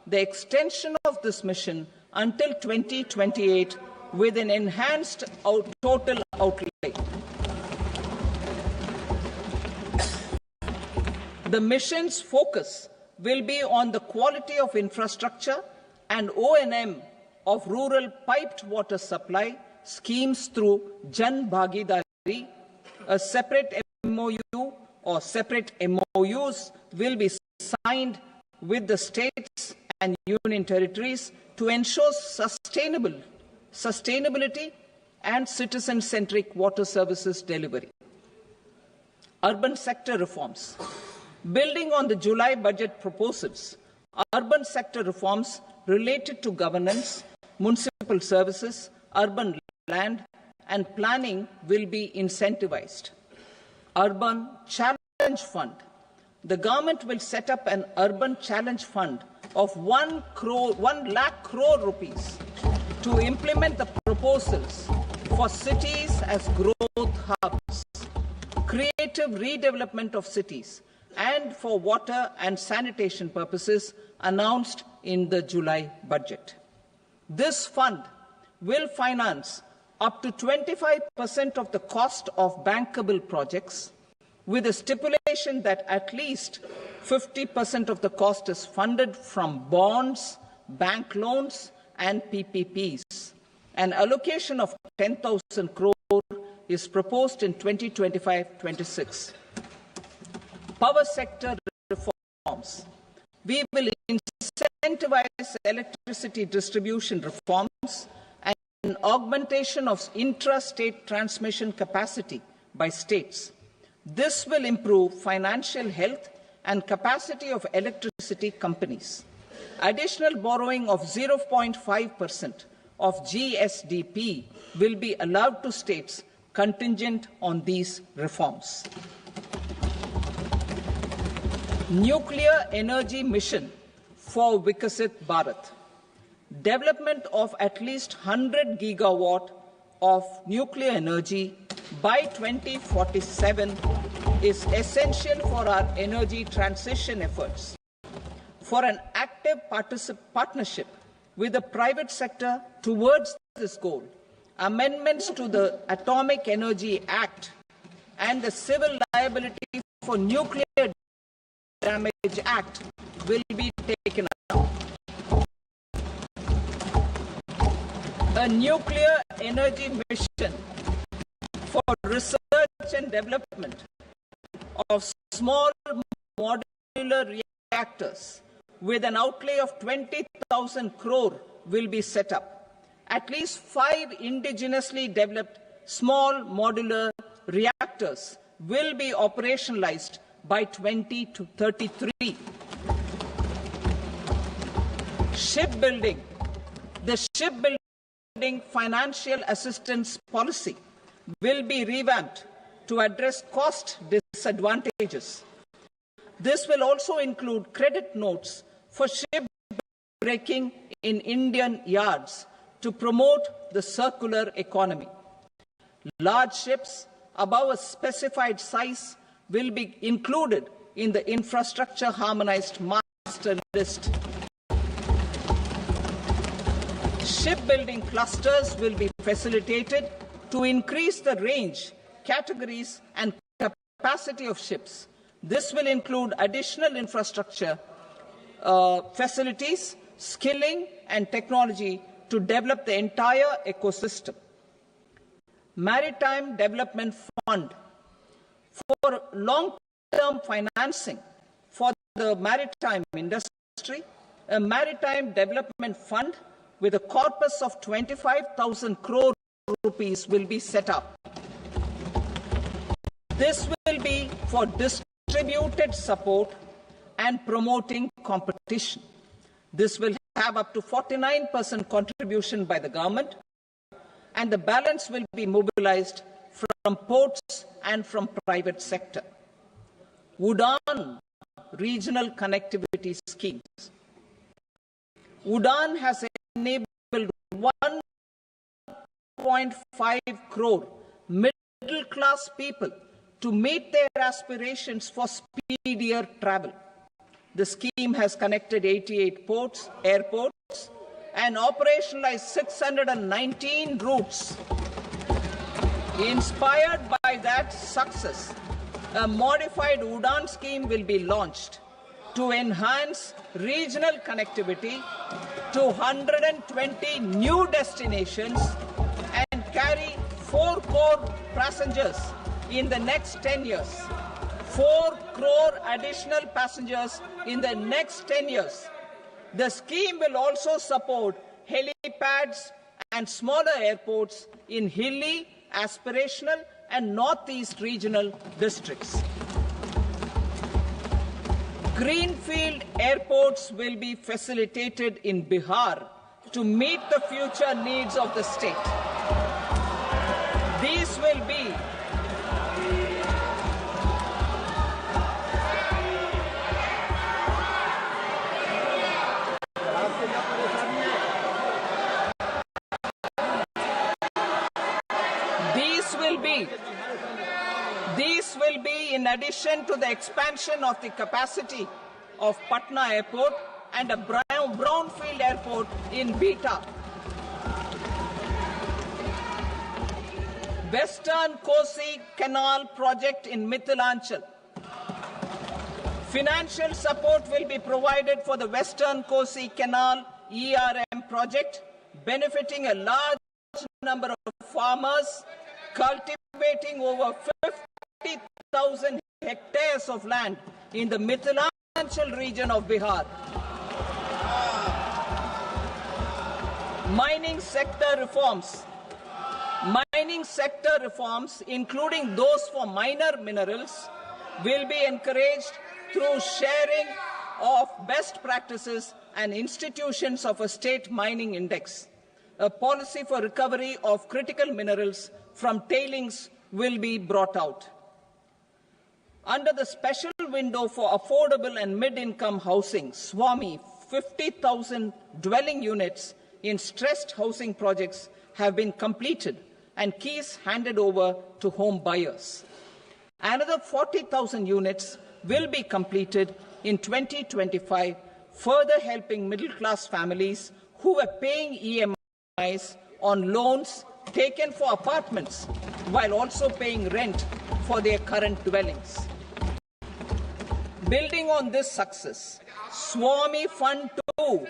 the extension of this mission until 2028 with an enhanced total outlay. The mission's focus will be on the quality of infrastructure and O&M of rural piped water supply schemes through Jan Bhagidari. A separate MOU or separate MOUs will be signed with the states and union territories to ensure sustainability and citizen-centric water services delivery. Urban sector reforms. Building on the July budget proposals, urban sector reforms related to governance, municipal services, urban land and planning will be incentivized. Urban Challenge Fund. The government will set up an Urban Challenge Fund of 1 lakh crore rupees to implement the proposals for cities as growth hubs, creative redevelopment of cities, and for water and sanitation purposes announced in the July budget. This fund will finance up to 25% of the cost of bankable projects, with a stipulation that at least 50% of the cost is funded from bonds, bank loans, and PPPs. An allocation of 10,000 crore is proposed in 2025-26. Power sector reforms. We will incentivize electricity distribution reforms and augmentation of intra-state transmission capacity by states. This will improve financial health and capacity of electricity companies. Additional borrowing of 0.5% of GSDP will be allowed to states contingent on these reforms. Nuclear energy mission for Vikasit Bharat. Development of at least 100 gigawatt of nuclear energy by 2047 is essential for our energy transition efforts. For an active partnership with the private sector towards this goal, amendments to the Atomic Energy Act and the Civil Liability for Nuclear Damage Act will be taken up. A nuclear energy mission for research and development of small modular reactors with an outlay of 20,000 crore will be set up. At least 5 indigenously developed small modular reactors will be operationalized by 2033. Shipbuilding. The shipbuilding financial assistance policy will be revamped to address cost disadvantages. This will also include credit notes for shipbreaking in Indian yards to promote the circular economy. Large ships above a specified size will be included in the infrastructure harmonized master list. Shipbuilding clusters will be facilitated to increase the range, categories and capacity of ships. This will include additional infrastructure, facilities, skilling and technology to develop the entire ecosystem. Maritime Development Fund. For long-term financing for the maritime industry, a Maritime Development Fund with a corpus of 25,000 crore rupees will be set up. This will be for distributed support and promoting competition. This will have up to 49% contribution by the government, and the balance will be mobilized from ports and from private sector. UDAN regional connectivity schemes. UDAN has enabled 1.5 crore middle-class people to meet their aspirations for speedier travel. the scheme has connected 88 airports, and operationalized 619 routes. Inspired by that success, a modified UDAN scheme will be launched to enhance regional connectivity to 120 new destinations and carry 4 crore passengers in the next 10 years. 4 crore additional passengers in the next 10 years. The scheme will also support helipads and smaller airports in hilly, aspirational and northeast regional districts. Greenfield airports will be facilitated in Bihar to meet the future needs of the state. These will be in addition to the expansion of the capacity of Patna Airport and a brownfield airport in Beta. Western Kosi Canal project in Mithilanchal. Financial support will be provided for the Western Kosi Canal ERM project, benefiting a large number of farmers cultivating over 50,000 hectares of land in the Mithilanchal region of Bihar. Mining sector reforms. Mining sector reforms, including those for minor minerals, will be encouraged through sharing of best practices and institutions of a state mining index. A policy for recovery of critical minerals from tailings will be brought out. Under the special window for affordable and mid-income housing, SWAMI, 50,000 dwelling units in stressed housing projects have been completed and keys handed over to home buyers. Another 40,000 units will be completed in 2025, further helping middle-class families who were paying EMIs on loans taken for apartments while also paying rent for their current dwellings. Building on this success, SWAMI Fund 2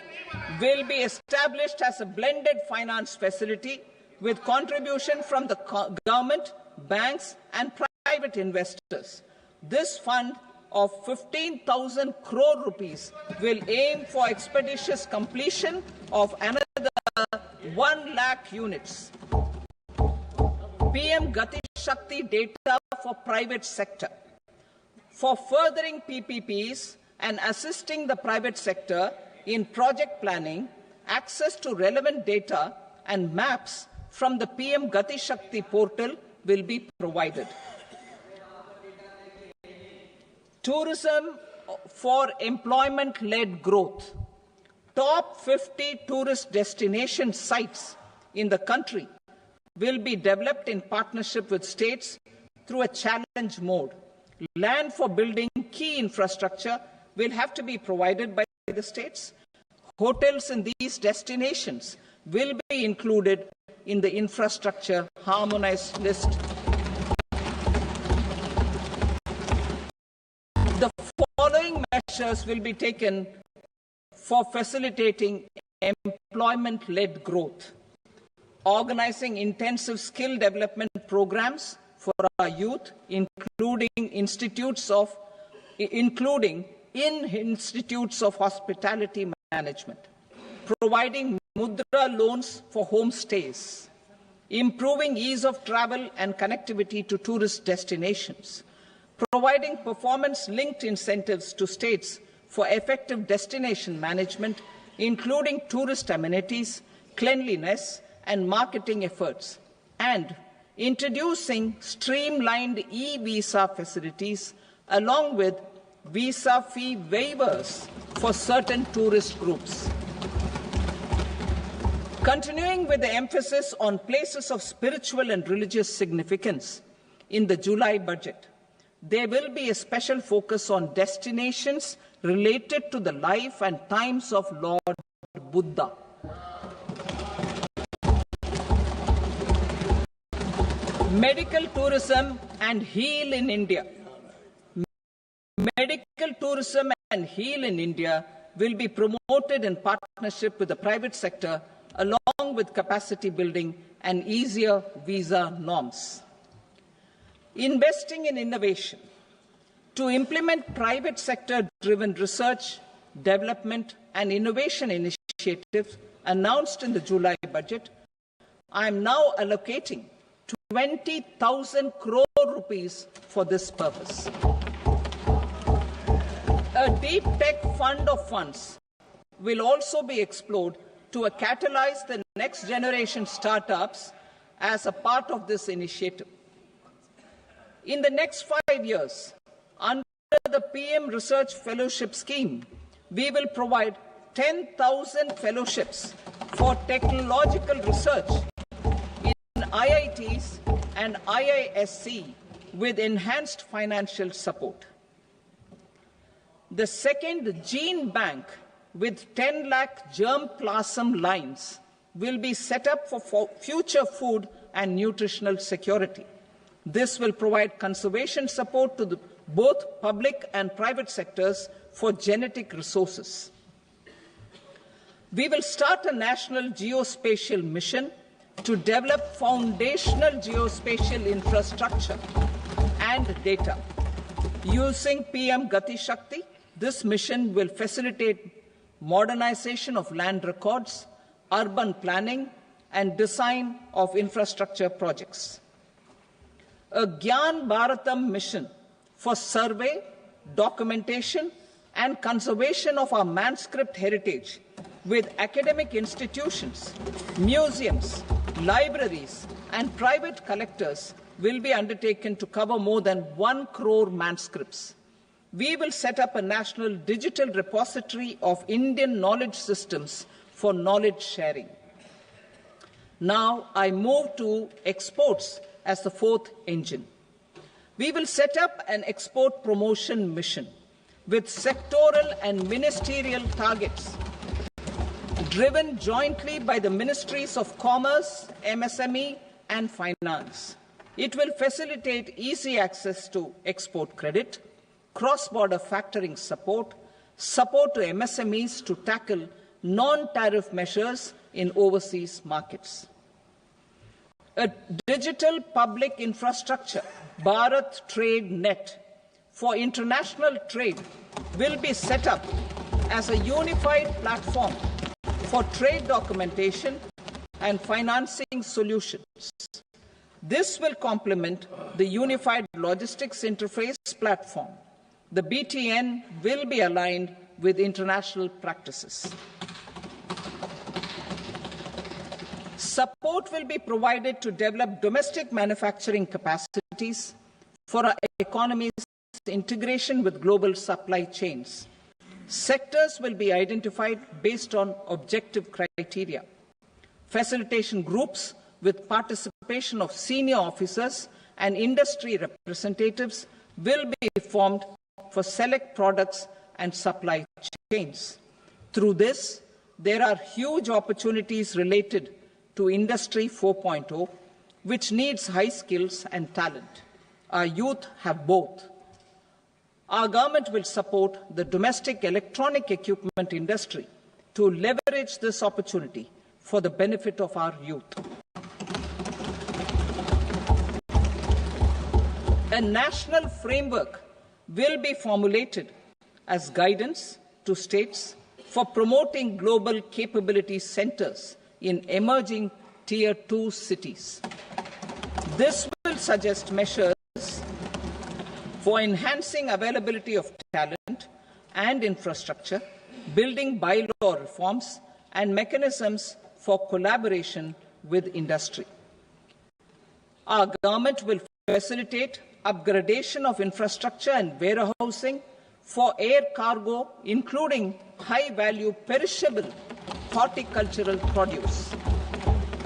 will be established as a blended finance facility with contribution from the government, banks and private investors. This fund of 15,000 crore rupees will aim for expeditious completion of another 1 lakh units. PM Gati Shakti data for private sector. For furthering PPPs and assisting the private sector in project planning, access to relevant data and maps from the PM Gati Shakti portal will be provided. Tourism for employment-led growth. Top 50 tourist destination sites in the country will be developed in partnership with states through a challenge mode. Land for building key infrastructure will have to be provided by the states. Hotels in these destinations will be included in the infrastructure harmonized list. The following measures will be taken for facilitating employment-led growth. Organizing intensive skill development programs for our youth, including in institutes of hospitality management. Providing mudra loans for homestays. Improving ease of travel and connectivity to tourist destinations. Providing performance-linked incentives to states for effective destination management, including tourist amenities, cleanliness, and marketing efforts, and introducing streamlined e-visa facilities along with visa fee waivers for certain tourist groups. Continuing with the emphasis on places of spiritual and religious significance in the July budget, there will be a special focus on destinations related to the life and times of Lord Buddha. Medical tourism and heal in India. Medical tourism and heal in India will be promoted in partnership with the private sector, along with capacity building and easier visa norms. Investing in innovation. To implement private sector-driven research, development and innovation initiatives announced in the July budget, I am now allocating 20,000 crore rupees for this purpose. A deep tech fund of funds will also be explored to catalyze the next generation startups as a part of this initiative. In the next 5 years, under the PM Research Fellowship Scheme, we will provide 10,000 fellowships for technological research in IITs and IISc with enhanced financial support. The second gene bank with 10 lakh germplasm lines will be set up for future food and nutritional security. This will provide conservation support to both public and private sectors for genetic resources. We will start a national geospatial mission to develop foundational geospatial infrastructure and data. Using PM Gati Shakti, this mission will facilitate modernization of land records, urban planning, and design of infrastructure projects. A Gyan Bharatam mission for survey, documentation, and conservation of our manuscript heritage with academic institutions, museums, libraries, and private collectors will be undertaken to cover more than 1 crore manuscripts. We will set up a national digital repository of Indian knowledge systems for knowledge sharing. Now I move to exports as the fourth engine. We will set up an export promotion mission with sectoral and ministerial targets driven jointly by the Ministries of Commerce, MSME, and Finance. It will facilitate easy access to export credit, cross-border factoring support, support to MSMEs to tackle non-tariff measures in overseas markets. A digital public infrastructure, Bharat Trade Net, for international trade will be set up as a unified platform for trade documentation and financing solutions. This will complement the Unified Logistics Interface platform. The BTN will be aligned with international practices. Support will be provided to develop domestic manufacturing capacities for our economy's integration with global supply chains. Sectors will be identified based on objective criteria. Facilitation groups with participation of senior officers and industry representatives will be formed for select products and supply chains. Through this, there are huge opportunities related to Industry 4.0, which needs high skills and talent. Our youth have both. Our government will support the domestic electronic equipment industry to leverage this opportunity for the benefit of our youth. A national framework will be formulated as guidance to states for promoting global capability centers in emerging Tier 2 cities. This will suggest measures for enhancing availability of talent and infrastructure, building bylaw reforms, and mechanisms for collaboration with industry. Our government will facilitate upgradation of infrastructure and warehousing for air cargo, including high-value perishable horticultural produce.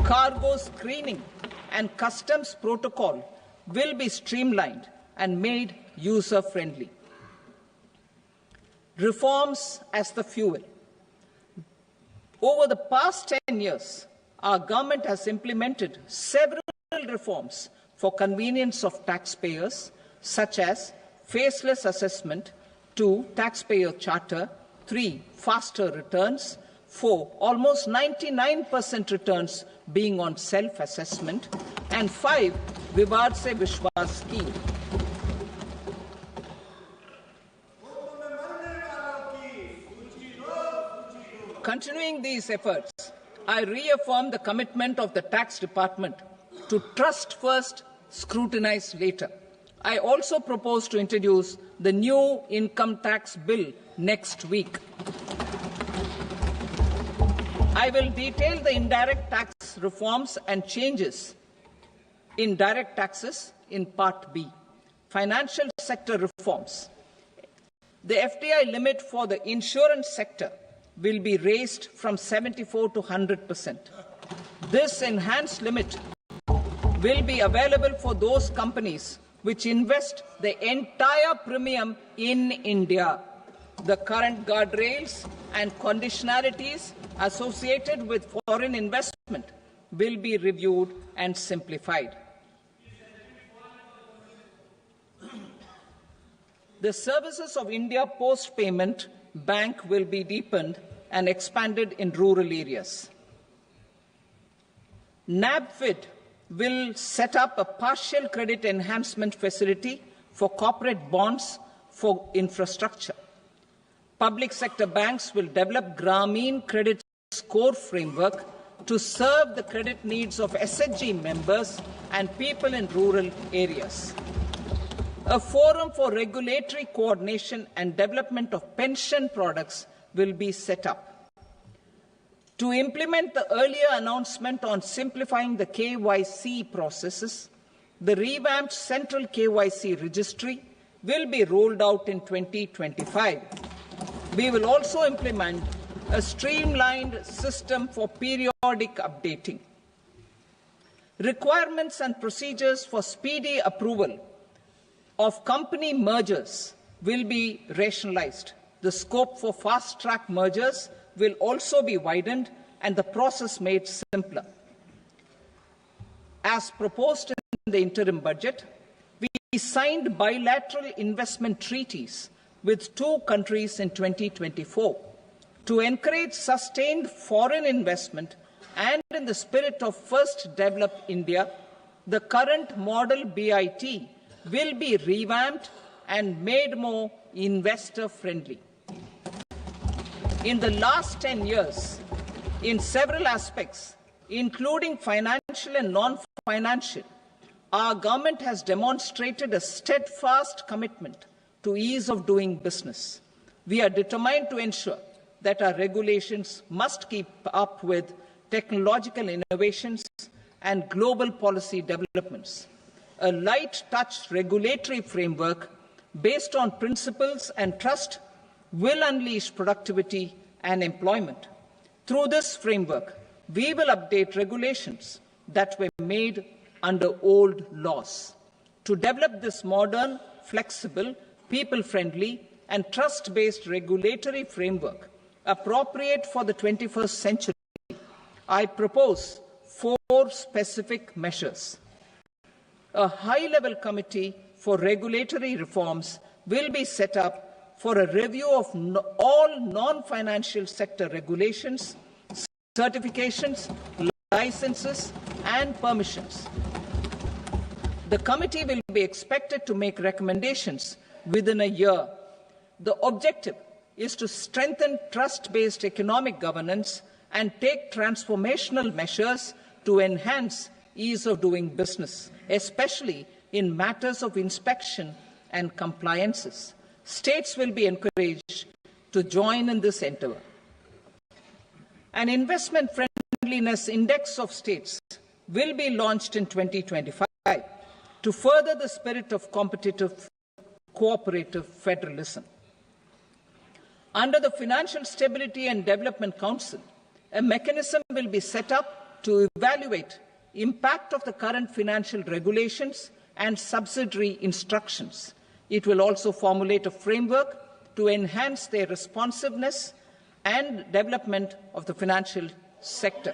Cargo screening and customs protocol will be streamlined and made user-friendly. Reforms as the fuel. Over the past 10 years, our government has implemented several reforms for convenience of taxpayers, such as faceless assessment, 2, taxpayer charter, 3, faster returns, 4, almost 99% returns being on self-assessment, and 5, Vivad Se Vishwas scheme. Continuing these efforts, I reaffirm the commitment of the Tax Department to trust first, scrutinize later. I also propose to introduce the new income tax bill next week. I will detail the indirect tax reforms and changes in direct taxes in Part B. Financial sector reforms. The FDI limit for the insurance sector will be raised from 74 to 100%. This enhanced limit will be available for those companies which invest the entire premium in India. The current guardrails and conditionalities associated with foreign investment will be reviewed and simplified. The services of India Post Payment Bank will be deepened and expanded in rural areas. NABFID will set up a partial credit enhancement facility for corporate bonds for infrastructure. Public sector banks will develop Grameen Credit Score Framework to serve the credit needs of SHG members and people in rural areas. A forum for regulatory coordination and development of pension products will be set up. To implement the earlier announcement on simplifying the KYC processes, the revamped Central KYC Registry will be rolled out in 2025. We will also implement a streamlined system for periodic updating. Requirements and procedures for speedy approval of company mergers will be rationalized. The scope for fast-track mergers will also be widened and the process made simpler. As proposed in the interim budget, we signed bilateral investment treaties with 2 countries in 2024 to encourage sustained foreign investment, and in the spirit of First Develop India, the current model BIT will be revamped and made more investor-friendly. In the last 10 years, in several aspects, including financial and non-financial, our government has demonstrated a steadfast commitment to ease of doing business. We are determined to ensure that our regulations must keep up with technological innovations and global policy developments. A light-touch regulatory framework based on principles and trust will unleash productivity and employment. Through this framework, we will update regulations that were made under old laws. To develop this modern, flexible, people-friendly and trust-based regulatory framework appropriate for the 21st century, I propose 4 specific measures. A high-level committee for regulatory reforms will be set up for a review of all non-financial sector regulations, certifications, licenses, and permissions. The committee will be expected to make recommendations within a year. The objective is to strengthen trust-based economic governance and take transformational measures to enhance ease of doing business, especially in matters of inspection and compliances. States will be encouraged to join in this endeavour. An investment friendliness index of states will be launched in 2025 to further the spirit of competitive, cooperative federalism. Under the Financial Stability and Development Council, a mechanism will be set up to evaluate impact of the current financial regulations and subsidiary instructions. It will also formulate a framework to enhance their responsiveness and development of the financial sector.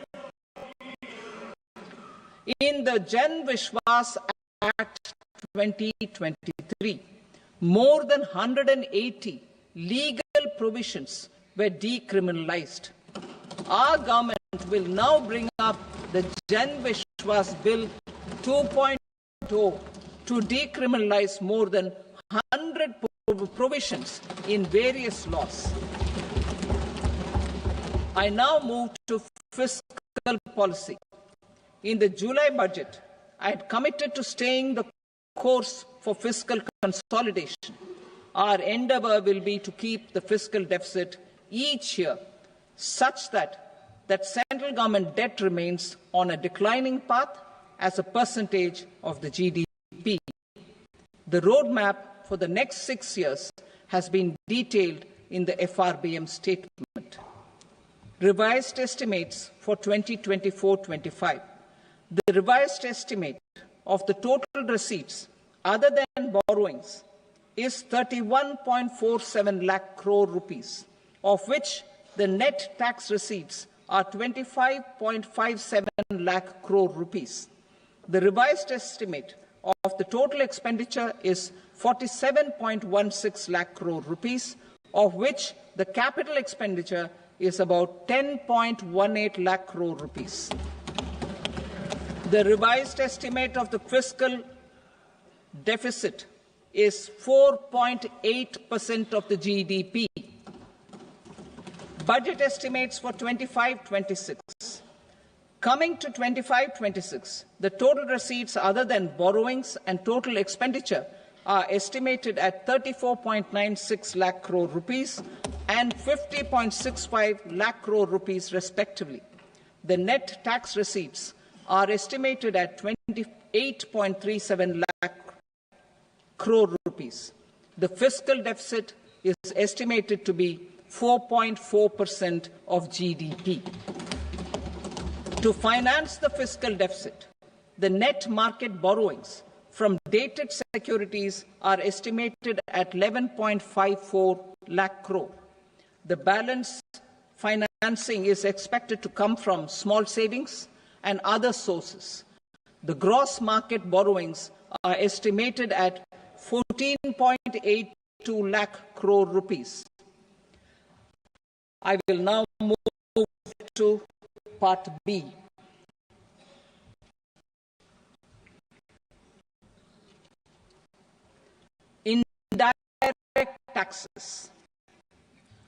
In the Jan Vishwas Act 2023, more than 180 legal provisions were decriminalized. Our government will now bring up the Jan Vishwas Bill 2.0 to decriminalize more than 100 provisions in various laws. I now move to fiscal policy. In the July budget, I had committed to staying the course for fiscal consolidation. Our endeavour will be to keep the fiscal deficit each year such that central government debt remains on a declining path as a percentage of the GDP. The roadmap for the next 6 years has been detailed in the FRBM statement. Revised estimates for 2024-25. The revised estimate of the total receipts other than borrowings is 31.47 lakh crore rupees, of which the net tax receipts are 25.57 lakh crore rupees. The revised estimate of the total expenditure is 47.16 lakh crore rupees, of which the capital expenditure is about 10.18 lakh crore rupees. The revised estimate of the fiscal deficit is 4.8% of the GDP. Budget estimates for 25-26. Coming to 25-26, the total receipts other than borrowings and total expenditure are estimated at 34.96 lakh crore rupees and 50.65 lakh crore rupees respectively. The net tax receipts are estimated at 28.37 lakh crore rupees. The fiscal deficit is estimated to be 4.4% of GDP. To finance the fiscal deficit, the net market borrowings from dated securities are estimated at 11.54 lakh crore. The balance financing is expected to come from small savings and other sources. The gross market borrowings are estimated at 14.82 lakh crore rupees. I will now move to Part B. Indirect taxes.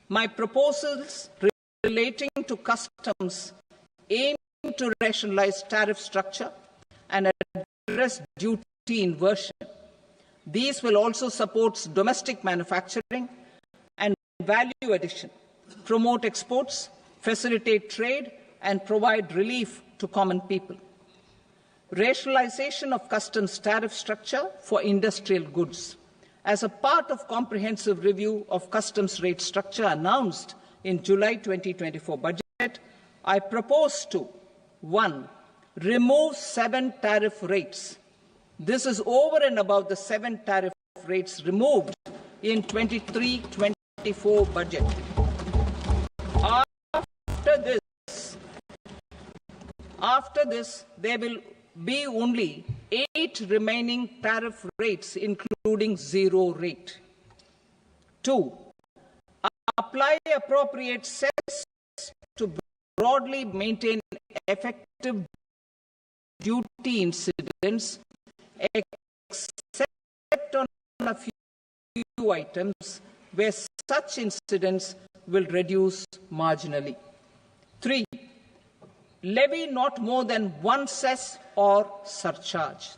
My proposals relating to customs aim to rationalize tariff structure and address duty inversion. These will also support domestic manufacturing and value addition, promote exports, facilitate trade, and provide relief to common people. Rationalization of customs tariff structure for industrial goods. As a part of comprehensive review of customs rate structure announced in July 2024 budget, I propose to 1. Remove 7 tariff rates. This is over and above the 7 tariff rates removed in 23-24 budget. After this, there will be only 8 remaining tariff rates, including 0 rate. 2. Apply appropriate cess to broadly maintain effective duty incidence, except on a few items where such incidence will reduce marginally. 3. Levy not more than 1 cess or surcharge.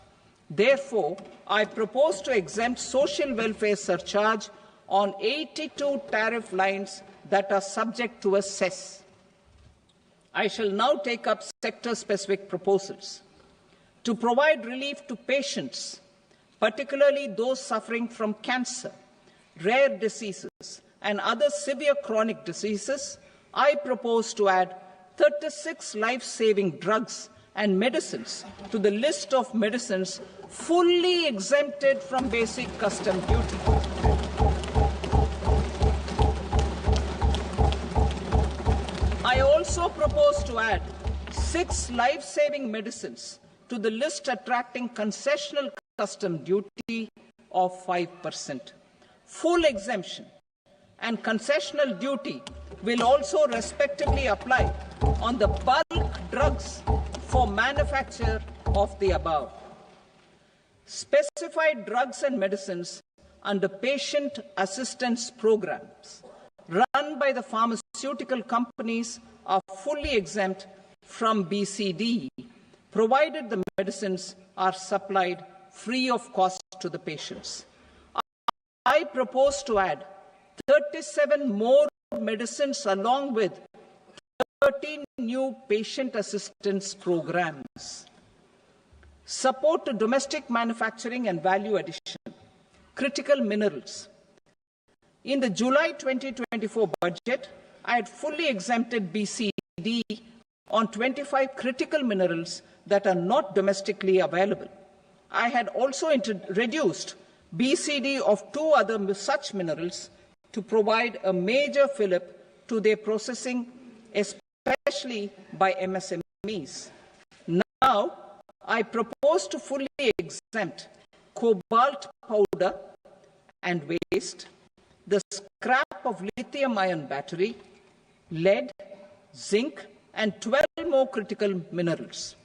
Therefore, I propose to exempt social welfare surcharge on 82 tariff lines that are subject to a cess. I shall now take up sector-specific proposals. To provide relief to patients, particularly those suffering from cancer, rare diseases, and other severe chronic diseases, I propose to add 36 life-saving drugs and medicines to the list of medicines fully exempted from basic custom duty. propose to add 6 life-saving medicines to the list, attracting concessional custom duty of 5%. Full exemption and concessional duty will also respectively apply on the bulk drugs for manufacture of the above. Specified drugs and medicines under patient assistance programs run by the pharmaceutical companies are fully exempt from BCD, provided the medicines are supplied free of cost to the patients. I propose to add 37 more medicines along with 13 new patient assistance programs. Support to domestic manufacturing and value addition. Critical minerals. In the July 2024 budget, I had fully exempted BCD on 25 critical minerals that are not domestically available. I had also reduced BCD of 2 other such minerals to provide a major fillip to their processing, especially by MSMEs. Now, I propose to fully exempt cobalt powder and waste, the scrap of lithium-ion battery, lead, zinc, and 12 more critical minerals.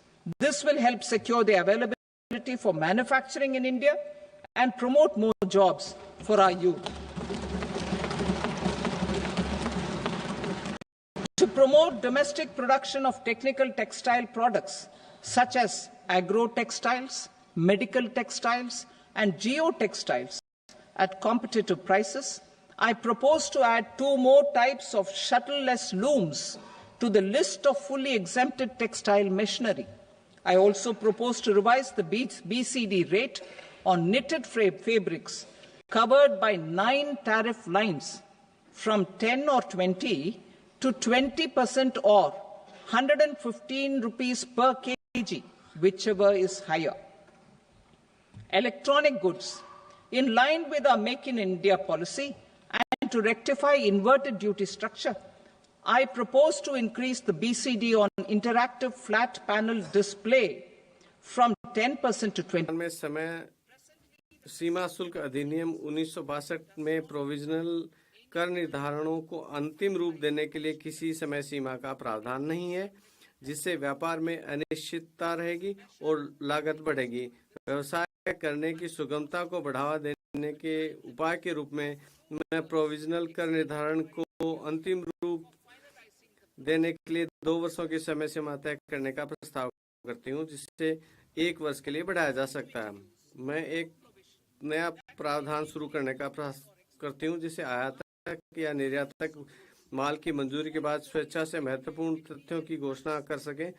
This will help secure the availability for manufacturing in India and promote more jobs for our youth. To promote domestic production of technical textile products such as agro-textiles, medical textiles, and geotextiles at competitive prices, I propose to add 2 more types of shuttle-less looms to the list of fully exempted textile machinery. I also propose to revise the BCD rate on knitted fabrics covered by 9 tariff lines from 10 or 20 to 20% or 115 rupees per kg, whichever is higher. Electronic goods. In line with our Make in India policy and to rectify inverted duty structure, I propose to increase the BCD on interactive flat panel display from 10% to 20%. में समय सीमा शुल्क अधिनियम 1962 में provisional कर निर्धारणों को अंतिम रूप देने के लिए किसी समय सीमा का प्रावधान नहीं है, जिससे व्यापार में अनिश्चितता रहेगी और लागत बढ़ेगी। व्यवसाय करने की सुगमता को बढ़ावा देने के उपाय के रूप में मैं प्रोविजनल कर निर्धारण को अंतिम रूप देने के लिए 2 वर्षों की समय सीमा तय करने का प्रस्ताव करती हूं, जिससे 1 वर्ष के लिए बढ़ाया जा सकता है। मैं एक नया प्रावधान शुरू करने का प्रयास करती हूं, जिसे आयातक या निर्यातक माल की मंजूरी के बाद स्वेच्छा से महत्वपूर्ण तथ्यों की घोषणा कर सकें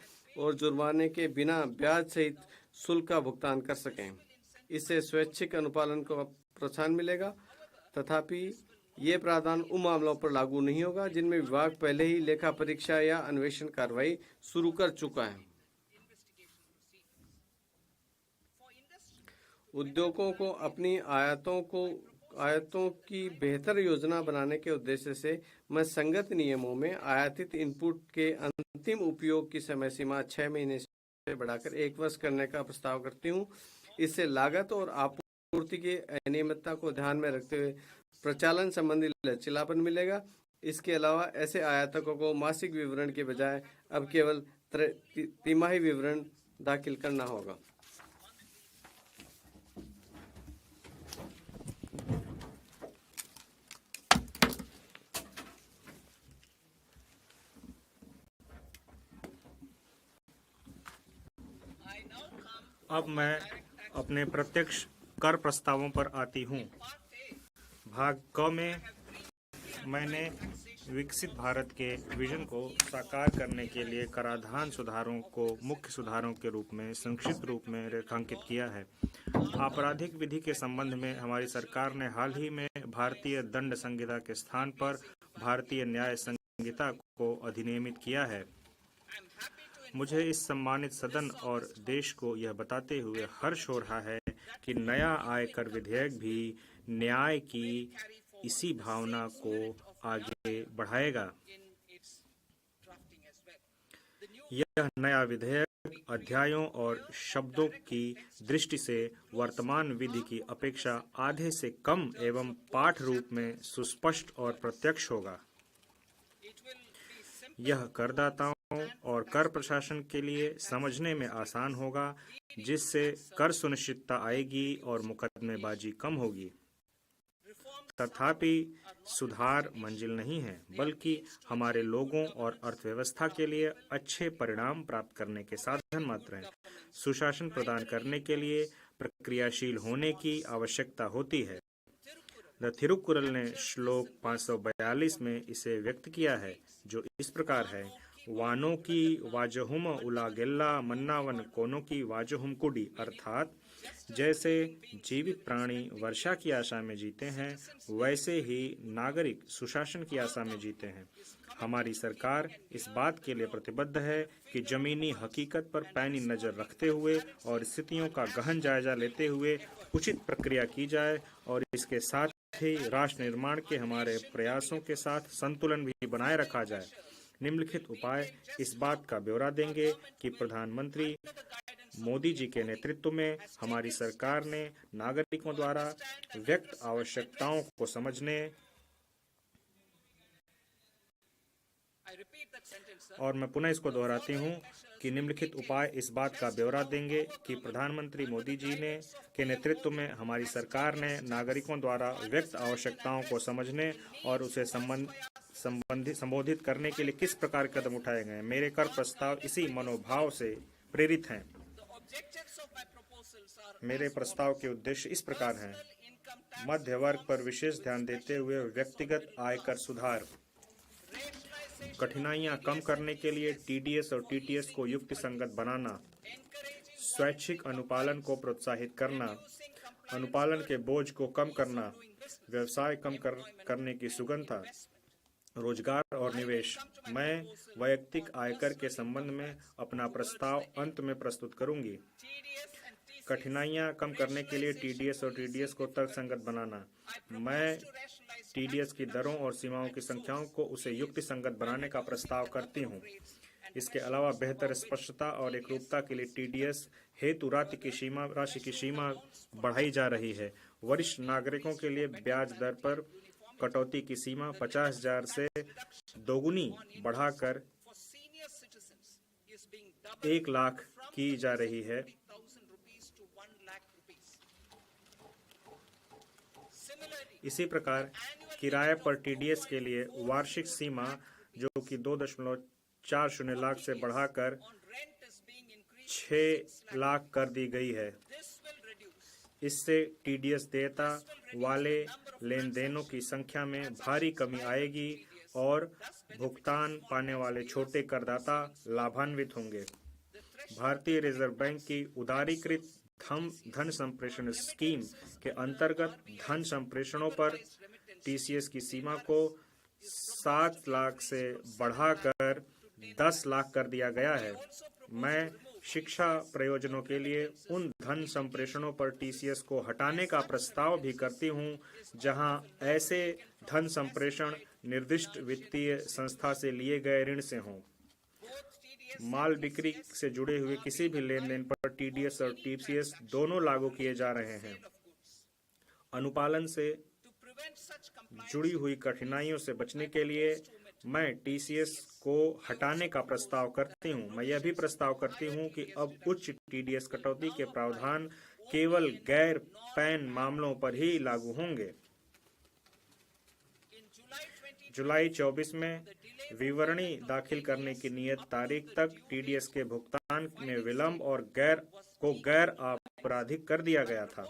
और जुर्माने के बिना ब्याज सहित शुल्क का भुगतान कर सकें। इससे स्वैच्छिक अनुपालन को प्रोत्साहन मिलेगा। तथापि ये प्रावधान उन मामलों पर लागू नहीं होगा जिनमें विभाग पहले ही लेखा परीक्षा या अन्वेषण कार्रवाई शुरू कर चुका है। उद्योगों को अपनी आयातों की बेहतर योजना बनाने के उद्देश्य से मैं संगत नियमों में आयातित इनपुट के अंतिम उपयोग की समय सीमा 6 महीने से बढ़ाकर 1 वर्ष करने का प्रस्ताव करती हूं। इससे लागत और आपूर्ति की अनियमितता को ध्यान में रखते हुए प्रचालन संबंधी लचीलापन मिलेगा। इसके अलावा ऐसे आयातकों को मासिक विवरण के बजाय अब केवल तिमाही विवरण दाखिल करना होगा। अब मैं अपने प्रत्यक्ष कर प्रस्तावों पर आती हूँ। भाग क में मैंने विकसित भारत के विजन को साकार करने के लिए कराधान सुधारों को मुख्य सुधारों के रूप में संक्षिप्त रूप में रेखांकित किया है। आपराधिक विधि के संबंध में हमारी सरकार ने हाल ही में भारतीय दंड संहिता के स्थान पर भारतीय न्याय संहिता को अधिनियमित किया है। मुझे इस सम्मानित सदन और देश को यह बताते हुए हर्ष हो रहा है कि नया आयकर विधेयक भी न्याय की इसी भावना को आगे बढ़ाएगा। यह नया विधेयक अध्यायों और शब्दों की दृष्टि से वर्तमान विधि की अपेक्षा आधे से कम एवं पाठ रूप में सुस्पष्ट और प्रत्यक्ष होगा। यह करदाताओं और कर प्रशासन के लिए समझने में आसान होगा, जिससे कर सुनिश्चितता आएगी और मुकदमेबाजी कम होगी। तथापि सुधार मंजिल नहीं है, बल्कि हमारे लोगों और अर्थव्यवस्था के लिए अच्छे परिणाम प्राप्त करने के साधन मात्र हैं। सुशासन प्रदान करने के लिए प्रक्रियाशील होने की आवश्यकता होती है। द थिरुकुरल ने श्लोक 542 में इसे व्यक्त किया है, जो इस प्रकार है: वानों की वाजहुम उलागेल्ला मन्नावन कोनों की वाजहुम कुडी। अर्थात जैसे जीवित प्राणी वर्षा की आशा में जीते हैं, वैसे ही नागरिक सुशासन की आशा में जीते हैं। हमारी सरकार इस बात के लिए प्रतिबद्ध है कि जमीनी हकीकत पर पैनी नजर रखते हुए और स्थितियों का गहन जायजा लेते हुए उचित प्रक्रिया की जाए और इसके साथ ही राष्ट्र निर्माण के हमारे प्रयासों के साथ संतुलन भी बनाए रखा जाए। निम्नलिखित उपाय इस बात का ब्यौरा देंगे कि प्रधानमंत्री मोदी जी के नेतृत्व में हमारी सरकार ने नागरिकों द्वारा व्यक्त आवश्यकताओं को समझने, और मैं पुनः इसको दोहराती हूँ कि निम्नलिखित उपाय इस बात का ब्यौरा देंगे कि प्रधानमंत्री मोदी जी ने के नेतृत्व में हमारी सरकार ने नागरिकों द्वारा व्यक्त आवश्यकताओं को समझने और उसे संबोधित करने के लिए किस प्रकार के कदम उठाए गए। मेरे कर प्रस्ताव इसी मनोभाव से प्रेरित हैं। मेरे प्रस्ताव के उद्देश्य इस प्रकार हैं: मध्य वर्ग पर विशेष ध्यान देते हुए व्यक्तिगत आयकर सुधार, कठिनाइयां कम करने के लिए टीडीएस और टीटीएस को युक्ति संगत बनाना, स्वैच्छिक अनुपालन को प्रोत्साहित करना, अनुपालन के बोझ को कम करना, व्यवसाय कम करने की सुगमता, रोजगार और निवेश। मैं वैयक्तिक आयकर के संबंध में अपना प्रस्ताव अंत में प्रस्तुत करूंगी। कठिनाइयां कम करने के लिए टीडीएस और टीडीएस को तर्कसंगत बनाना। मैं टीडीएस की दरों और सीमाओं की संख्याओं को उसे युक्ति संगत बनाने का प्रस्ताव करती हूँ। इसके अलावा बेहतर स्पष्टता और एकरूपता के लिए टीडीएस हेतु राशि की सीमा बढ़ाई जा रही है। वरिष्ठ नागरिकों के लिए ब्याज दर पर कटौती की सीमा 50,000 से दोगुनी बढ़ाकर 1 लाख की जा रही है। इसी प्रकार किराए पर टीडीएस के लिए वार्षिक सीमा जो कि 2.40 लाख से बढ़ाकर 6 लाख कर दी गई है। इससे टीडीएस देयता वाले लेन देनों की संख्या में भारी कमी आएगी और भुगतान पाने वाले छोटे करदाता लाभान्वित होंगे। भारतीय रिजर्व बैंक की उदारीकृत धन संप्रेषण स्कीम के अंतर्गत धन संप्रेषणों पर टीसीएस की सीमा को 7 लाख से बढ़ाकर 10 लाख कर दिया गया है। मैं शिक्षा प्रयोजनों के लिए उन धन संप्रेषणों पर टीसीएस को हटाने का प्रस्ताव भी करती हूं, जहां ऐसे धन संप्रेषण निर्दिष्ट वित्तीय संस्था से लिए गए ऋण से हों। माल बिक्री से जुड़े हुए किसी भी लेन देन पर टीडीएस और टीसीएस दोनों लागू किए जा रहे हैं। अनुपालन से जुड़ी हुई कठिनाइयों से बचने के लिए मैं टीसीएस को हटाने का प्रस्ताव करती हूं। मैं यह भी प्रस्ताव करती हूं कि अब उच्च टीडीएस कटौती के प्रावधान केवल गैर पैन मामलों पर ही लागू होंगे। जुलाई 24 में विवरणी दाखिल करने की नियत तारीख तक टीडीएस के भुगतान में विलंब और गैर आपराधिक कर दिया गया था।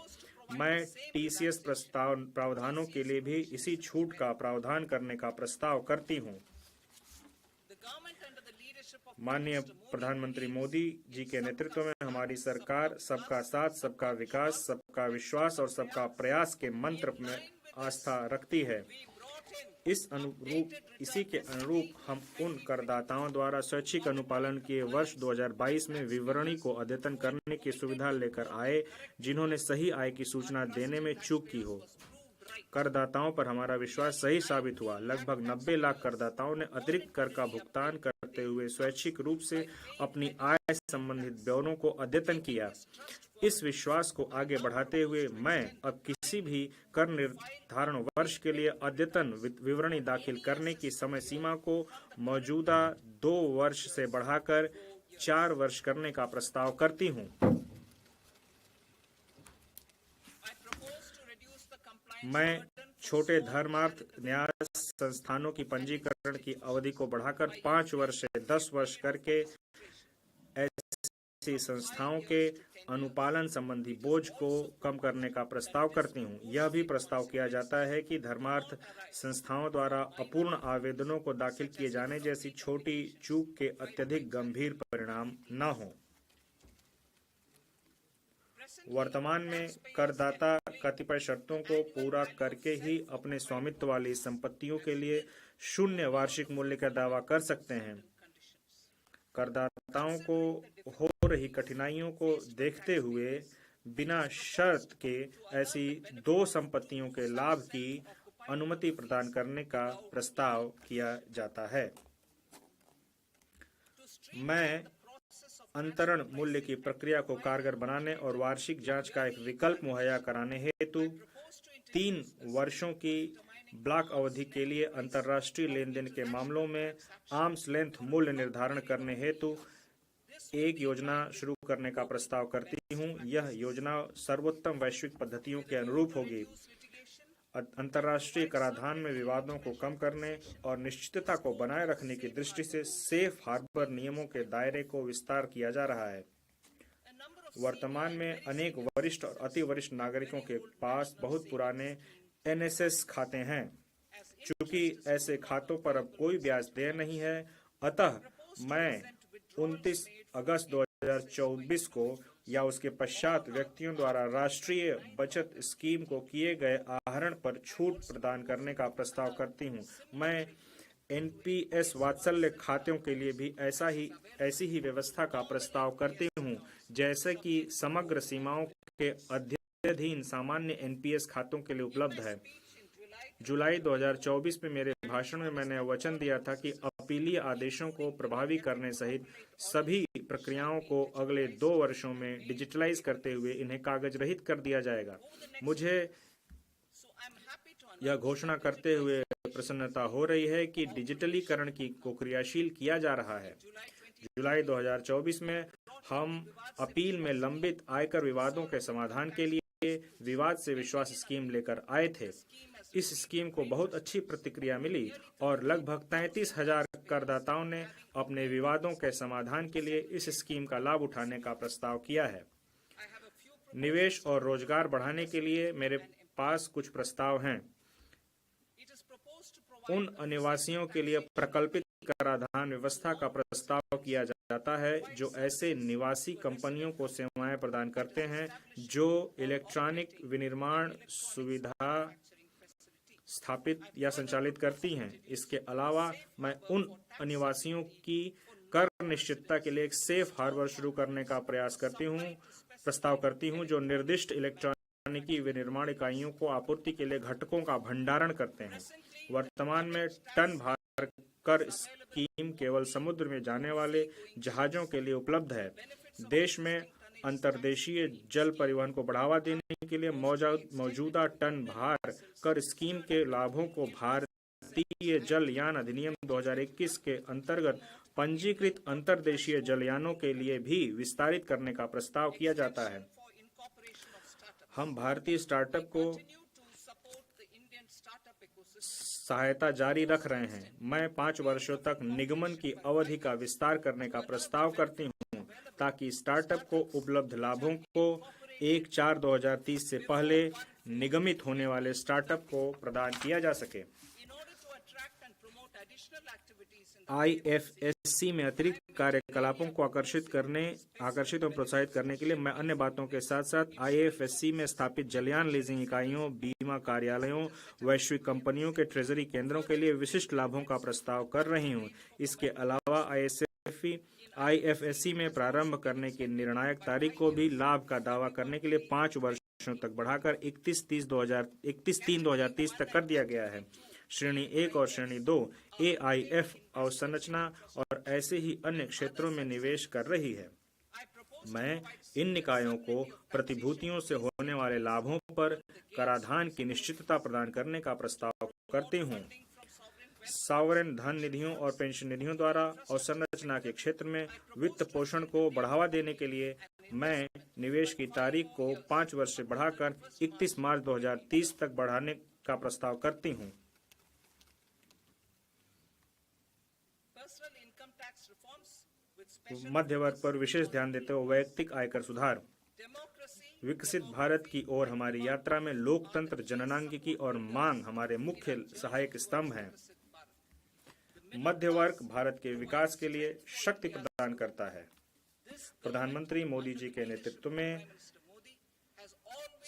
मैं टीसीएस प्रावधानों के लिए भी इसी छूट का प्रावधान करने का प्रस्ताव करती हूं। माननीय प्रधानमंत्री मोदी जी के नेतृत्व में हमारी सरकार सबका साथ, सबका विकास, सबका विश्वास और सबका प्रयास के मंत्र में आस्था रखती है। इसी के अनुरूप हम उन करदाताओं द्वारा स्वैच्छिक अनुपालन किए वर्ष 2022 में विवरणी को अद्यतन करने की सुविधा लेकर आए, जिन्होंने सही आय की सूचना देने में चूक की हो। करदाताओं पर हमारा विश्वास सही साबित हुआ। लगभग 90 लाख करदाताओं ने अतिरिक्त कर का भुगतान करते करते हुए स्वैच्छिक रूप से अपनी आय संबंधित ब्यौरों को अद्यतन किया। इस विश्वास को आगे बढ़ाते हुए मैं अब किसी भी कर निर्धारण वर्ष के लिए अद्यतन विवरणी दाखिल करने की समय सीमा को मौजूदा 2 वर्ष से बढ़ाकर 4 वर्ष करने का प्रस्ताव करती हूँ। मैं छोटे धर्मार्थ न्यास संस्थानों की पंजीकरण की अवधि को बढ़ाकर 5 वर्ष से 10 वर्ष करके ऐसी संस्थाओं के अनुपालन संबंधी बोझ को कम करने का प्रस्ताव करती हूँ। यह भी प्रस्ताव किया जाता है कि धर्मार्थ संस्थाओं द्वारा अपूर्ण आवेदनों को दाखिल किए जाने जैसी छोटी चूक के अत्यधिक गंभीर परिणाम न हों। वर्तमान में करदाता कतिपय शर्तों को पूरा करके ही अपने स्वामित्व वाली संपत्तियों के लिए शून्य वार्षिक मूल्य का दावा कर सकते हैं। करदाताओं को हो रही कठिनाइयों को देखते हुए बिना शर्त के ऐसी 2 संपत्तियों के लाभ की अनुमति प्रदान करने का प्रस्ताव किया जाता है। मैं अंतरण मूल्य की प्रक्रिया को कारगर बनाने और वार्षिक जांच का एक विकल्प मुहैया कराने हेतु 3 वर्षों की ब्लॉक अवधि के लिए अंतर्राष्ट्रीय लेन देन के मामलों में आर्म्स लेंथ मूल्य निर्धारण करने हेतु एक योजना शुरू करने का प्रस्ताव करती हूँ। यह योजना सर्वोत्तम वैश्विक पद्धतियों के अनुरूप होगी। अंतर्राष्ट्रीय कराधान में विवादों को कम करने और निश्चितता को बनाए रखने की दृष्टि से सेफ हार्बर नियमों के दायरे को विस्तार किया जा रहा है। वर्तमान में अनेक वरिष्ठ और अति वरिष्ठ नागरिकों के पास बहुत पुराने NSS खाते हैं। चूंकि ऐसे खातों पर अब कोई ब्याज देय नहीं है, अतः मैं 29 अगस्त 2024 को या उसके पश्चात व्यक्तियों द्वारा राष्ट्रीय बचत स्कीम को किए गए आहरण पर छूट प्रदान करने का प्रस्ताव करती हूँ। मैं NPS वात्सल्य खातों के लिए भी ऐसी ही व्यवस्था का प्रस्ताव करती हूँ, जैसे कि समग्र सीमाओं के अधीन सामान्य NPS खातों के लिए उपलब्ध है। जुलाई 2024 में मेरे भाषण में मैंने वचन दिया था कि अपीलीय आदेशों को प्रभावी करने सहित सभी प्रक्रियाओं को अगले 2 वर्षों में डिजिटलाइज करते हुए इन्हें कागज रहित कर दिया जाएगा। मुझे यह घोषणा करते हुए प्रसन्नता हो रही है कि डिजिटलीकरण को क्रियाशील किया जा रहा है। जुलाई 2024 में हम अपील में लंबित आयकर विवादों के समाधान के लिए विवाद से विश्वास स्कीम लेकर आए थे। इस स्कीम को बहुत अच्छी प्रतिक्रिया मिली और लगभग 33,000 करदाताओं ने अपने विवादों के समाधान के लिए इस स्कीम का लाभ उठाने का प्रस्ताव किया है। निवेश और रोजगार बढ़ाने के लिए मेरे पास कुछ प्रस्ताव हैं। उन अनिवासियों के लिए प्रकल्पित कराधान व्यवस्था का प्रस्ताव किया जाता है जो ऐसे निवासी कंपनियों को सेवाएं प्रदान करते हैं जो इलेक्ट्रॉनिक विनिर्माण सुविधा स्थापित या संचालित करती हैं। इसके अलावा मैं उन अनिवासियों की कर निश्चितता के लिए एक सेफ हार्बर शुरू करने का प्रस्ताव करती हूं जो निर्दिष्ट इलेक्ट्रॉनिकी विनिर्माण इकाइयों को आपूर्ति के लिए घटकों का भंडारण करते हैं। वर्तमान में टन भार कर स्कीम केवल समुद्र में जाने वाले जहाजों के लिए उपलब्ध है। देश में अंतर्देशीय जल परिवहन को बढ़ावा देने के लिए मौजूदा टन भार कर स्कीम के लाभों को भारतीय जलयान अधिनियम 2021 के अंतर्गत पंजीकृत अंतर्देशीय जलयानों के लिए भी विस्तारित करने का प्रस्ताव किया जाता है। हम भारतीय स्टार्टअप को सहायता जारी रख रहे हैं। मैं 5 वर्षों तक निगमन की अवधि का विस्तार करने का प्रस्ताव करती हूं ताकि स्टार्टअप को उपलब्ध लाभों को 1/4/2030 से पहले निगमित होने वाले स्टार्टअप को प्रदान किया जा सके। IFSC में अतिरिक्त कार्यकलापों को आकर्षित और प्रोत्साहित करने के लिए मैं अन्य बातों के साथ साथ IFSC में स्थापित जलयान लीजिंग इकाइयों, बीमा कार्यालयों, वैश्विक कंपनियों के ट्रेजरी केंद्रों के लिए विशिष्ट लाभों का प्रस्ताव कर रही हूं। इसके अलावा IFSC में प्रारंभ करने की निर्णायक तारीख को भी लाभ का दावा करने के लिए 5 वर्षों तक बढ़ाकर 31/3/2030 तक कर दिया गया है। श्रेणी 1 और श्रेणी 2 AIF अवसंरचना और ऐसे ही अन्य क्षेत्रों में निवेश कर रही है। मैं इन निकायों को प्रतिभूतियों से होने वाले लाभों पर कराधान की निश्चितता प्रदान करने का प्रस्ताव करती हूँ। सॉवरेन धन निधियों और पेंशन निधियों द्वारा अवसंरचना के क्षेत्र में वित्त पोषण को बढ़ावा देने के लिए मैं निवेश की तारीख को 5 वर्ष से बढ़ाकर 31 मार्च 2030 तक बढ़ाने का प्रस्ताव करती हूँ। मध्य वर्ग पर विशेष ध्यान देते हुए वैयक्तिक आयकर सुधार। विकसित भारत की ओर हमारी यात्रा में लोकतंत्र, जननांगिकी और मांग हमारे मुख्य सहायक स्तंभ हैं। मध्य वर्ग भारत के विकास के लिए शक्ति प्रदान करता है। प्रधानमंत्री मोदी जी के नेतृत्व में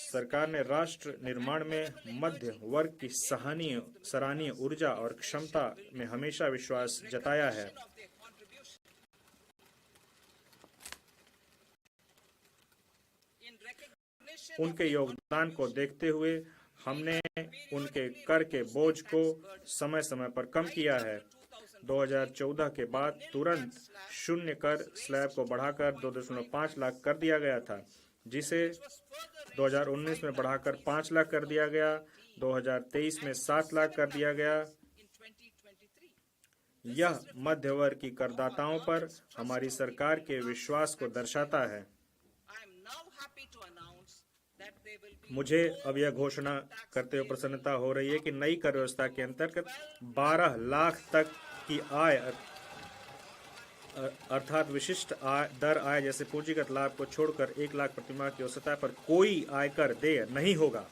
सरकार ने राष्ट्र निर्माण में मध्य वर्ग की सराहनीय ऊर्जा और क्षमता में हमेशा विश्वास जताया है। उनके योगदान को देखते हुए हमने उनके कर के बोझ को समय समय पर कम किया है। 2014 के बाद तुरंत शून्य कर स्लैब को बढ़ाकर 2.5 लाख कर दिया गया था, जिसे 2019 में बढ़ाकर 5 लाख कर दिया गया, 2023 में 7 लाख कर दिया गया। यह मध्य वर्ग की करदाताओं पर हमारी सरकार के विश्वास को दर्शाता है। मुझे अब यह घोषणा करते हुए प्रसन्नता हो रही है कि नई कर व्यवस्था के अंतर्गत 12 लाख तक की आय अर्थात विशिष्ट दर आय जैसे पूंजीगत लाभ को छोड़कर 1 लाख प्रतिमाह की औसत आय पर कोई आयकर देय नहीं होगा।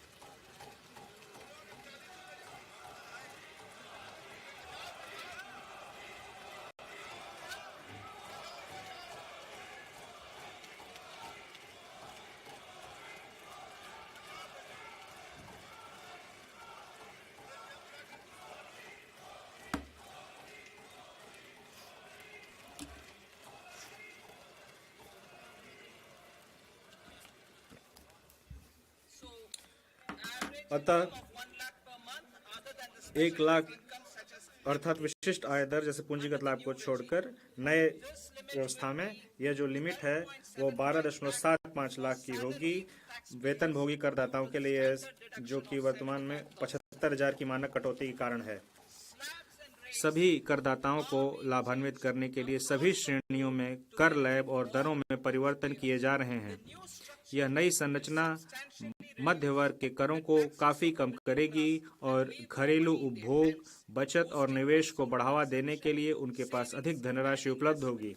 अतः 1 लाख अर्थात विशिष्ट आय दर जैसे पूंजीगत लाभ को छोड़कर नए व्यवस्था में यह जो लिमिट है वो 12.75 लाख की होगी वेतनभोगी करदाताओं के लिए, जो कि वर्तमान में 75,000 की मानक कटौती के कारण है। सभी करदाताओं को लाभान्वित करने के लिए सभी श्रेणियों में कर लैब और दरों में परिवर्तन किए जा रहे हैं। यह नई संरचना मध्य वर्ग के करों को काफी कम करेगी और घरेलू उपभोग, बचत और निवेश को बढ़ावा देने के लिए उनके पास अधिक धनराशि उपलब्ध होगी।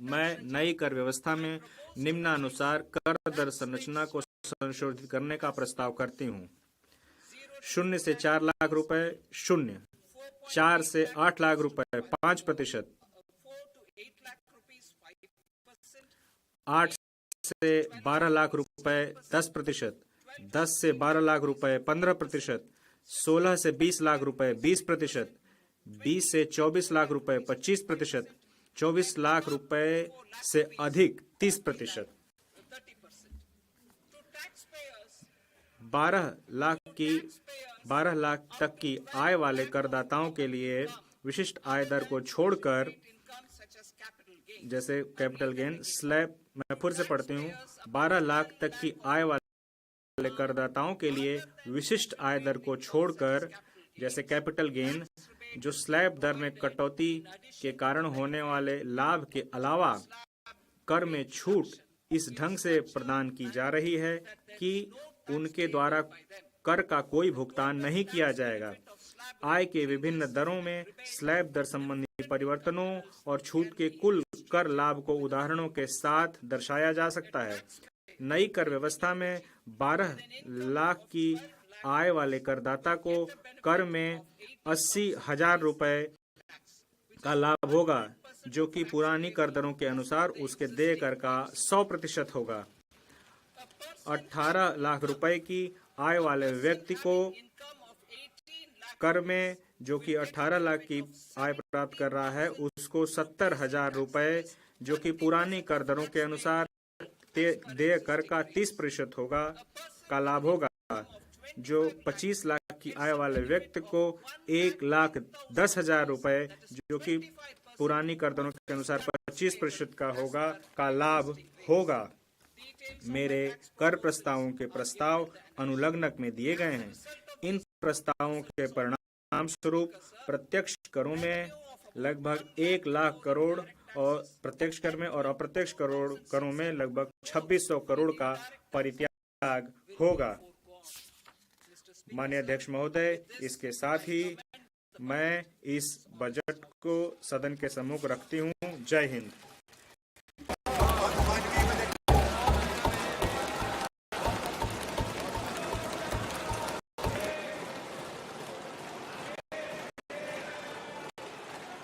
मैं नई कर व्यवस्था में निम्नानुसार कर दर संरचना को संशोधित करने का प्रस्ताव करती हूँ। 0 से 4 लाख रुपए 0, 4 से 8 लाख रुपए 5%, 8 से 12 लाख रुपए 10%, 10 से 12 लाख रुपए 15%, 16 से 20 लाख रुपए 20%, 20 से 24 लाख रुपए 25%, 24 लाख रुपए से अधिक 30%, 12 लाख तक की आय वाले करदाताओं के लिए विशिष्ट आय दर को छोड़कर जैसे कैपिटल गेन स्लैब, मैं फिर से पढ़ती हूँ, 12 लाख तक की आय वाले करदाताओं के लिए विशिष्ट आय दर को छोड़कर जैसे कैपिटल गेन, जो स्लैब दर में कटौती के कारण होने वाले लाभ के अलावा कर में छूट इस ढंग से प्रदान की जा रही है कि उनके द्वारा कर का कोई भुगतान नहीं किया जाएगा। आय के विभिन्न दरों में स्लैब दर संबंधी परिवर्तनों और छूट के कुल कर लाभ को उदाहरणों के साथ दर्शाया जा सकता है। नई कर व्यवस्था में 12 लाख की आय वाले करदाता को कर में 80,000 रुपए का लाभ होगा, जो कि पुरानी कर दरों के अनुसार उसके देय कर का 100% होगा। 18 लाख रुपए की आय वाले व्यक्ति को कर में, जो कि 18 लाख की आय प्राप्त कर रहा है, उसको 70,000 रुपए, जो कि पुरानी कर दरों के अनुसार देय कर का 30% होगा, का लाभ होगा। जो 25 लाख लाख की आय वाले व्यक्ति को 1,10,000 रुपए, जो कि पुरानी कर दरों के अनुसार 25% का होगा, का लाभ होगा। मेरे कर प्रस्तावों के प्रस्ताव अनुलग्नक में दिए गए हैं। इन प्रस्तावों के परिणाम स्वरूप प्रत्यक्ष करों में लगभग 1,00,000 करोड़ और प्रत्यक्ष कर में और अप्रत्यक्ष करों में लगभग 2600 करोड़ का परित्याग होगा। माननीय अध्यक्ष महोदय, इसके साथ ही मैं इस बजट को सदन के सम्मुख रखती हूँ। जय Hind.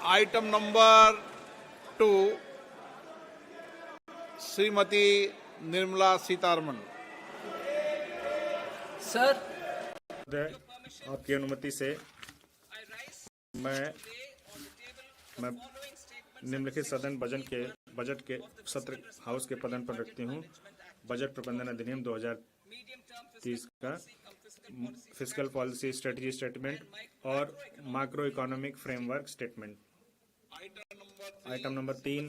Item number 2, Shrimati Nirmala Sitharaman. Sir, आपकी अनुमति से मैं निम्नलिखित सदन बजट के सत्र हाउस के पदन पर रखती हूँ। बजट प्रबंधन अधिनियम 2030 का फिस्कल पॉलिसी स्ट्रेटजी स्टेटमेंट और micro economic framework statement. Item number 3,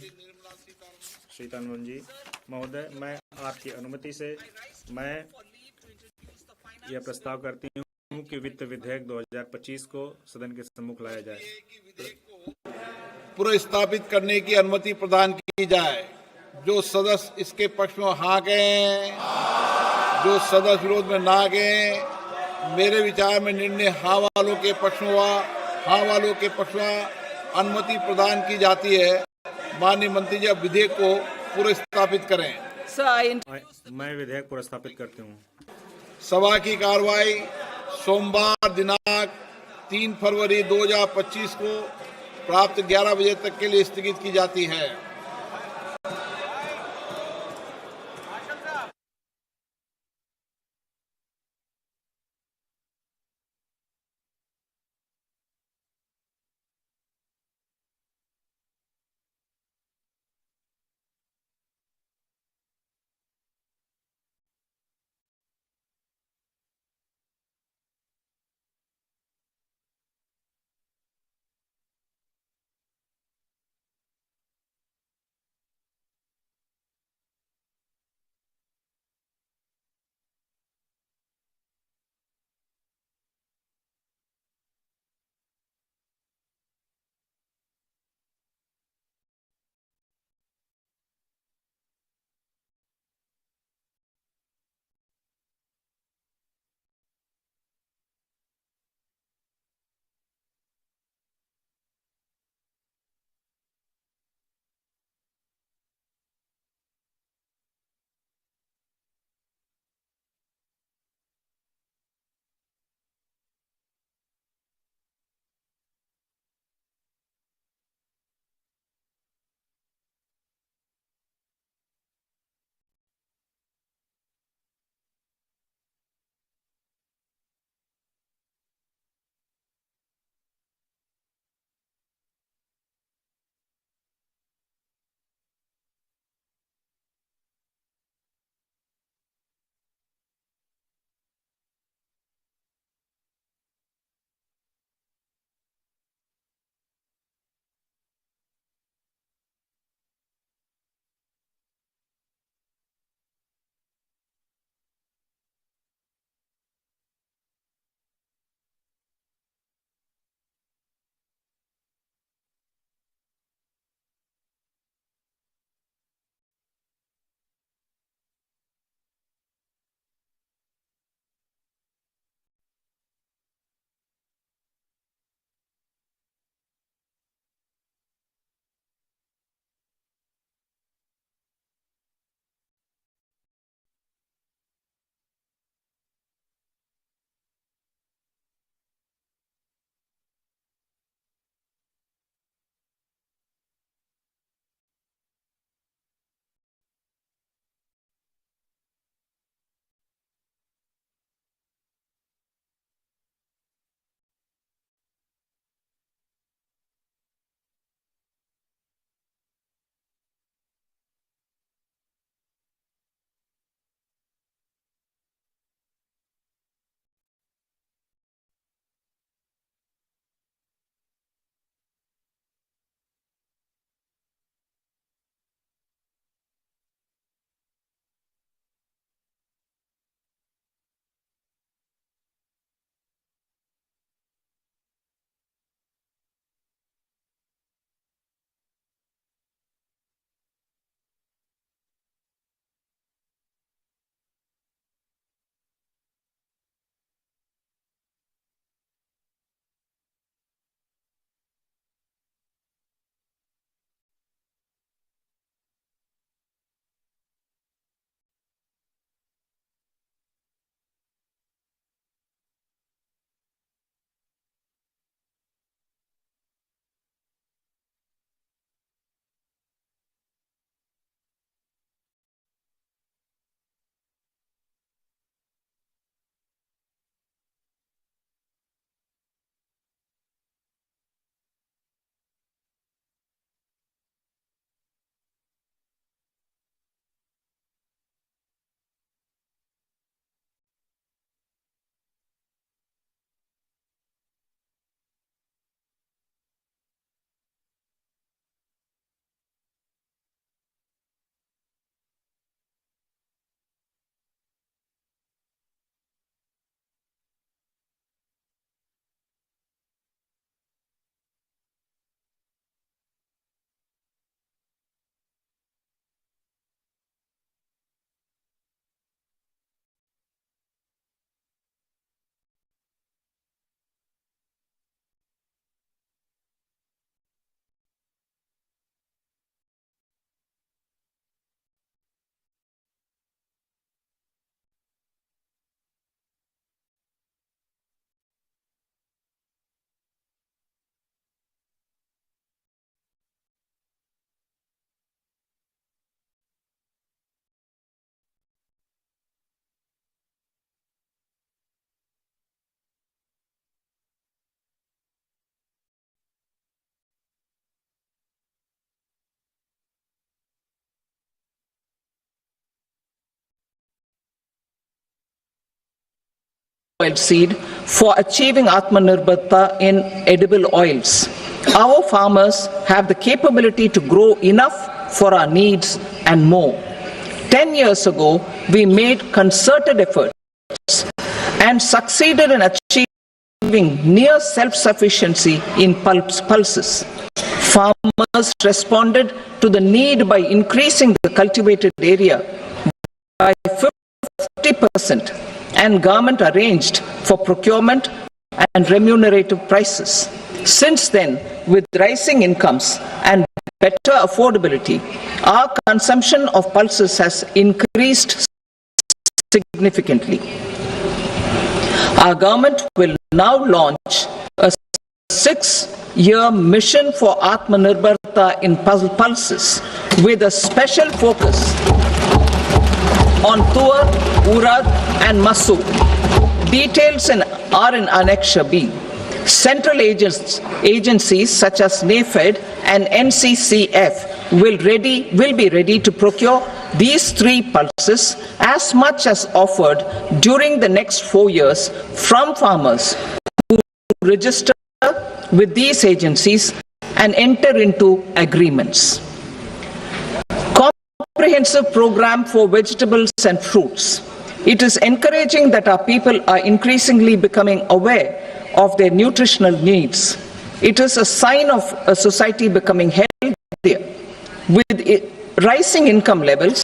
Sitharaman ji महोदय, मैं आपकी अनुमति से मैं यह प्रस्ताव करती हूँ कि वित्त विधेयक 2025 को सदन के सम्मुख लाया जाए। पुनर्स्थापित करने की अनुमति प्रदान की जाए। जो सदस्य इसके पक्ष में हाँ गए, जो सदस्य विरोध में ना गए, मेरे विचार में निर्णय हाँ वालों के पक्ष में हुआ। हाँ वालों के पक्ष में अनुमति प्रदान की जाती है। माननीय मंत्री जी, अब विधेयक को पुनर्स्थापित करें। मैं विधेयक पुनर्स्थापित करती हूँ। सभा की कार्रवाई सोमवार दिनांक 3 फरवरी 2025 को प्राप्त 11 बजे तक के लिए स्थगित की जाती है। oilseed for achieving Atmanirbharta in edible oils. Our farmers have the capability to grow enough for our needs and more. 10 years ago, we made concerted efforts and succeeded in achieving near self-sufficiency in pulses. Farmers responded to the need by increasing the cultivated area by 50%, and government arranged for procurement and remunerative prices. Since then, with rising incomes and better affordability, our consumption of pulses has increased significantly. Our government will now launch a 6-year mission for Atmanirbharta in pulses with a special focus on Tur, Urad and Masoor. Details are in Annexure B. Central agencies such as NAFED and NCCF will be ready to procure these 3 pulses as much as offered during the next 4 years from farmers who register with these agencies and enter into agreements. Comprehensive program for vegetables and fruits. It is encouraging that our people are increasingly becoming aware of their nutritional needs. It is a sign of a society becoming healthier. With rising income levels,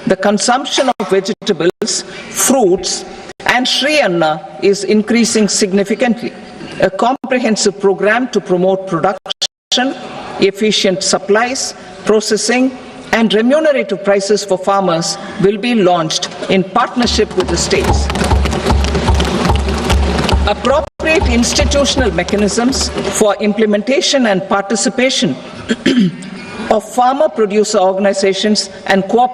the consumption of vegetables, fruits, and Shri Anna is increasing significantly. A comprehensive program to promote production, efficient supplies, processing, and remunerative prices for farmers will be launched in partnership with the states. Appropriate institutional mechanisms for implementation and participation of farmer producer organizations and cooperative